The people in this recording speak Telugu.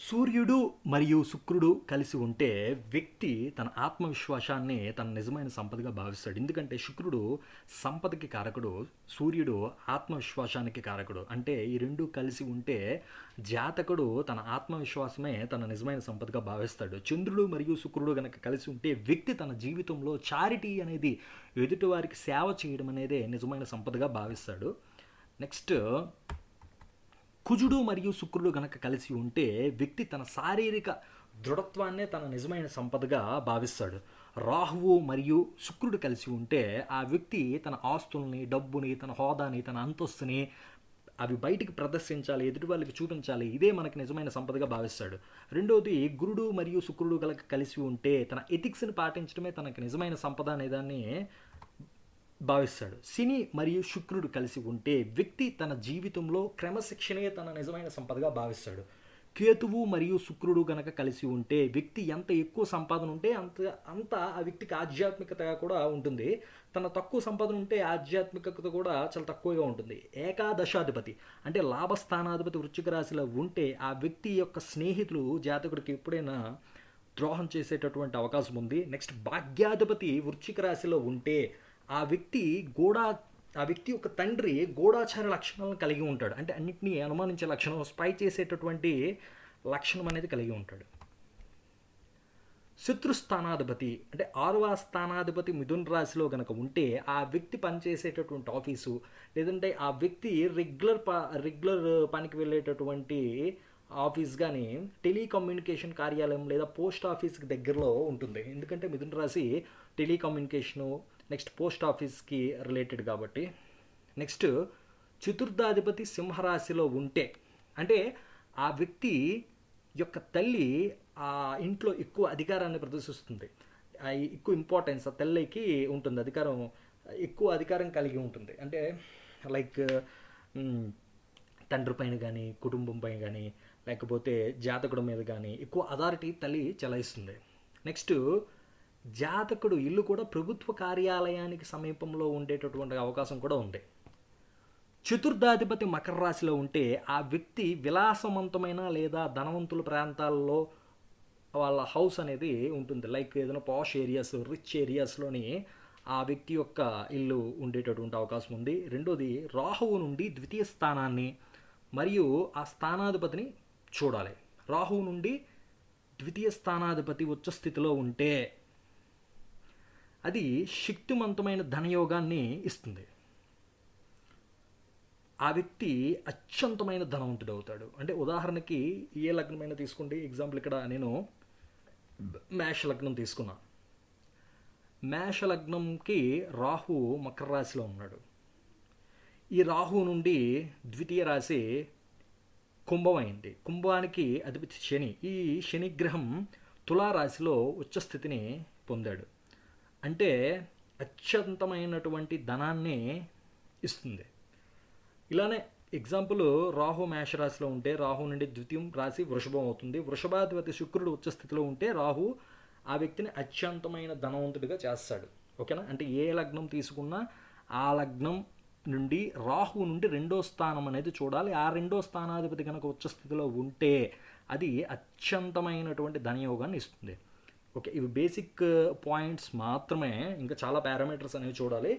సూర్యుడు మరియు శుక్రుడు కలిసి ఉంటే వ్యక్తి తన ఆత్మవిశ్వాసాన్ని తన నిజమైన సంపదగా భావిస్తాడు. ఎందుకంటే శుక్రుడు సంపదకి కారకుడు, సూర్యుడు ఆత్మవిశ్వాసానికి కారకుడు. అంటే ఈ రెండు కలిసి ఉంటే జాతకుడు తన ఆత్మవిశ్వాసమే తన నిజమైన సంపదగా భావిస్తాడు. చంద్రుడు మరియు శుక్రుడు గనక కలిసి ఉంటే వ్యక్తి తన జీవితంలో చారిటీ అనేది, ఎదుటివారికి సేవ చేయడం అనేదే నిజమైన సంపదగా భావిస్తాడు. నెక్స్ట్, కుజుడు మరియు శుక్రుడు గనక కలిసి ఉంటే వ్యక్తి తన శారీరక దృఢత్వాన్నే తన నిజమైన సంపదగా భావిస్తాడు. రాహువు మరియు శుక్రుడు కలిసి ఉంటే ఆ వ్యక్తి తన ఆస్తుల్ని, డబ్బుని, తన హోదాని, తన అంతస్తుని అవి బయటికి ప్రదర్శించాలి, ఎదుటి వాళ్ళకి చూపించాలి, ఇదే మనకి నిజమైన సంపదగా భావిస్తాడు. రెండవది, గురుడు మరియు శుక్రుడు కలిసి ఉంటే తన ఎథిక్స్ని పాటించడమే తనకి నిజమైన సంపద అనేదాన్ని భావిస్తాడు. శని మరియు శుక్రుడు కలిసి ఉంటే వ్యక్తి తన జీవితంలో క్రమశిక్షణే తన నిజమైన సంపదగా భావిస్తాడు. కేతువు మరియు శుక్రుడు గనక కలిసి ఉంటే వ్యక్తి ఎంత ఎక్కువ సంపాదన ఉంటే అంత ఆ వ్యక్తికి ఆధ్యాత్మికత కూడా ఉంటుంది. తన తక్కువ సంపాదన ఉంటే ఆధ్యాత్మికత కూడా చాలా తక్కువగా ఉంటుంది. ఏకాదశాధిపతి అంటే లాభస్థానాధిపతి వృశ్చిక రాశిలో ఉంటే ఆ వ్యక్తి యొక్క స్నేహితులు జాతకుడికి ఎప్పుడైనా ద్రోహం చేసేటటువంటి అవకాశం ఉంది. నెక్స్ట్, భాగ్యాధిపతి వృశ్చిక రాశిలో ఉంటే ఆ వ్యక్తి ఆ వ్యక్తి యొక్క తండ్రి గూఢాచార లక్షణాలను కలిగి ఉంటాడు. అంటే అన్నింటినీ అనుమానించే లక్షణం, స్పై చేసేటటువంటి లక్షణం అనేది కలిగి ఉంటాడు. శత్రుస్థానాధిపతి అంటే 6వ స్థానాధిపతి మిథున రాశిలో కనుక ఉంటే ఆ వ్యక్తి పనిచేసేటటువంటి ఆఫీసు, లేదంటే ఆ వ్యక్తి రెగ్యులర్ పనికి వెళ్ళేటటువంటి ఆఫీస్ కానీ టెలికమ్యూనికేషన్ కార్యాలయం లేదా పోస్ట్ ఆఫీస్కి దగ్గరలో ఉంటుంది. ఎందుకంటే మిథున రాశి టెలికమ్యూనికేషను, నెక్స్ట్ పోస్ట్ ఆఫీస్కి రిలేటెడ్ కాబట్టి. నెక్స్ట్, చతుర్థాధిపతి సింహరాశిలో ఉంటే అంటే ఆ వ్యక్తి యొక్క తల్లి ఆ ఇంట్లో ఎక్కువ అధికారాన్ని ప్రదర్శిస్తుంది, ఎక్కువ ఇంపార్టెన్స్ ఆ తల్లికి ఉంటుంది, ఎక్కువ అధికారం కలిగి ఉంటుంది. అంటే లైక్ తండ్రి పైన కానీ, కుటుంబం పైన కానీ, లేకపోతే జాతకుడి మీద కానీ ఎక్కువ అథారిటీ తల్లి చెలాయిస్తుంది. నెక్స్ట్, జాతకుడు ఇల్లు కూడా ప్రభుత్వ కార్యాలయానికి సమీపంలో ఉండేటటువంటి అవకాశం కూడా ఉంది. చతుర్థాధిపతి మకర రాశిలో ఉంటే ఆ వ్యక్తి విలాసవంతమైన లేదా ధనవంతుల ప్రాంతాల్లో వాళ్ళ హౌస్ అనేది ఉంటుంది. లైక్ ఏదైనా పాష్ ఏరియాస్, రిచ్ ఏరియాస్లోని ఆ వ్యక్తి యొక్క ఇల్లు ఉండేటటువంటి అవకాశం ఉంది. రెండోది, రాహువు నుండి ద్వితీయ స్థానాన్ని మరియు ఆ స్థానాధిపతిని చూడాలి. రాహువు నుండి ద్వితీయ స్థానాధిపతి ఉచ్చ స్థితిలో ఉంటే అది శక్తివంతమైన ధనయోగాన్ని ఇస్తుంది. ఆ వ్యక్తి అత్యంతమైన ధనవంతుడు అవుతాడు. అంటే ఉదాహరణకి ఏ లగ్నమైనా తీసుకోండి. ఎగ్జాంపుల్ ఇక్కడ నేను మేష లగ్నం తీసుకున్నా. మేష లగ్నంకి రాహు మకర రాశిలో ఉన్నాడు. ఈ రాహు నుండి ద్వితీయ రాశి కుంభం అయింది. కుంభానికి అధిపతి శని. ఈ శని గ్రహం తులారాశిలో ఉచ్చస్థితిని పొందాడు. అంటే అత్యంతమైనటువంటి ధనాన్ని ఇస్తుంది. ఇలానే ఎగ్జాంపుల్, రాహు మేషరాశిలో ఉంటే రాహు నుండి ద్వితీయం రాశి వృషభం అవుతుంది. వృషభాధిపతి శుక్రుడు ఉచ్చస్థితిలో ఉంటే రాహు ఆ వ్యక్తిని అత్యంతమైన ధనవంతుడిగా చేస్తాడు. ఓకేనా? అంటే ఏ లగ్నం తీసుకున్నా ఆ లగ్నం నుండి రాహు నుండి రెండో స్థానం అనేది చూడాలి. ఆ రెండో స్థానాధిపతి కనుక ఉచ్చస్థితిలో ఉంటే అది అత్యంతమైనటువంటి ధనయోగాన్ని ఇస్తుంది. ఓకే, ఇవి బేసిక్ పాయింట్స్ మాత్రమే, ఇంకా చాలా పారామీటర్స్ అనేవి చూడాలి.